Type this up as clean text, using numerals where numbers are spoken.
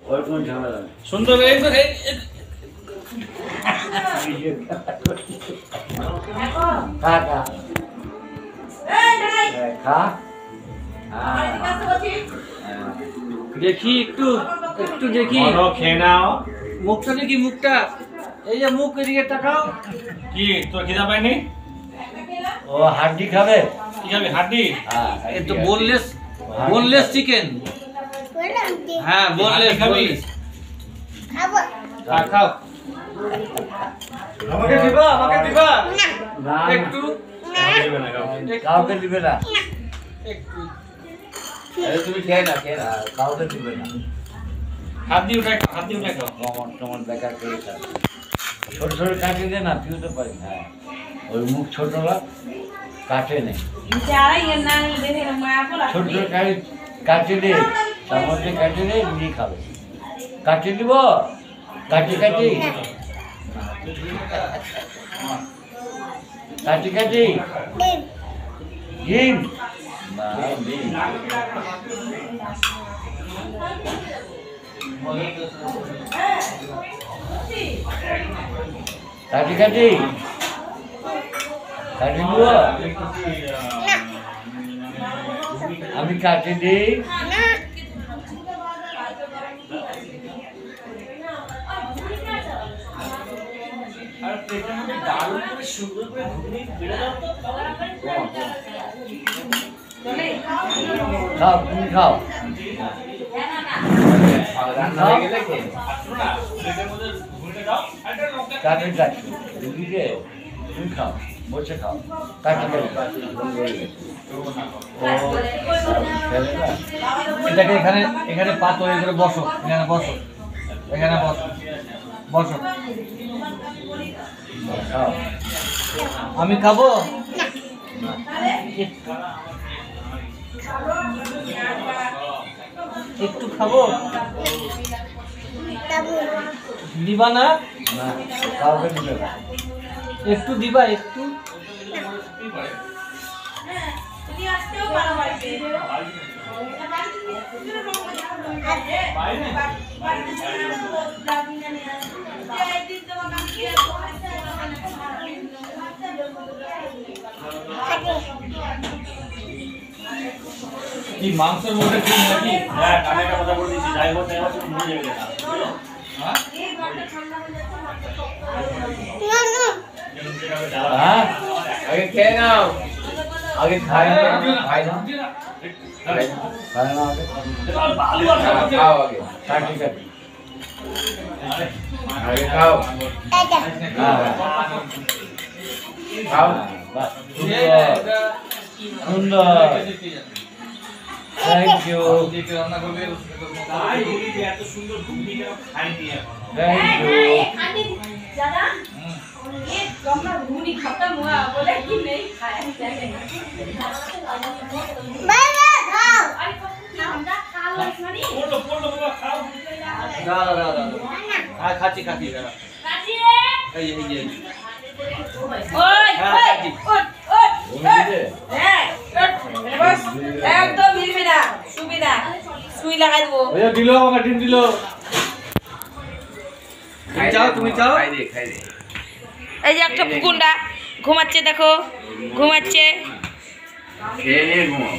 ওর কোন ঝামেলা সুন্দর এই তো খা খা খা দেখি একটু একটু দেখি খেয়ে নাও। মুখটা দেখি মুখটা এই যে মুখ এদিকে তাকাও কি তোর খিদা পায়নি? ও হাড্ডি খাবে কি খাবি? হাড্ডি? এই তো বোনলেস চিকেন। হ্যাঁ বোনলেস খাবি? খাও খাও আমাকে দিবা না একটু কাউকে দিবে না একটু তুমি খেয়ে না কাউকে দিবে না হাত দিয়ে উঠাই খাও, হাত দিয়ে উঠাই খাও। টমট বেকার করে খাবে ছোট ছোট কাটি দে না তুই তো পারি হ্যাঁ ওই মুখ ছোটরা কাটে নেই ছোট ছোট কাটি দে তার মধ্যে কাটি দে নিয়ে খাবে কাটি দিব কাটি কাটি কাটি কাটি ডিম না ডিম কাটি কাটি কাটি দিব আমি কাটি দিই খাও তুমি খাও কাটি কাটি রুগীকে তুমি খাও বসে খাও কাটি কাটি এটাকে এখানে এখানে পাতো এখানে বসো এখানে বসো এখানে বসো বসো খাও আমি খাবো একটু খাবো দিবা না না কাউকে দিবে না একটু দিবা একটু কি মাংসের মধ্যে কি নাকি? হ্যাঁ, কানে একটা কথা বলে দিচ্ছি, যাই হোক তাই হোক তুমি নিয়ে যাবে না। হ্যাঁ আগে খেয়ে নাও আগে খাই না খাই না খাই না আগে খাও আগে কাটি কাটি আগে খাও খাও বাস সুন্দর থ্যাংক ইউ এত সুন্দর ঘুগনি কেন খাইনি এখন? থ্যাংক ইউ পড়লো বাবা, খাও। খাচ্ছি খাচ্ছি এই যে একদম মিলবে না সুবিধা সুই লাগাই দেবো দিল আমাকে ডিম দিল তুমি চাও খাই দে এই যে একটা গুন্ডা ঘুমাচ্ছে দেখো ঘুমাচ্ছে খেয়ে নিয়ে ঘুমাও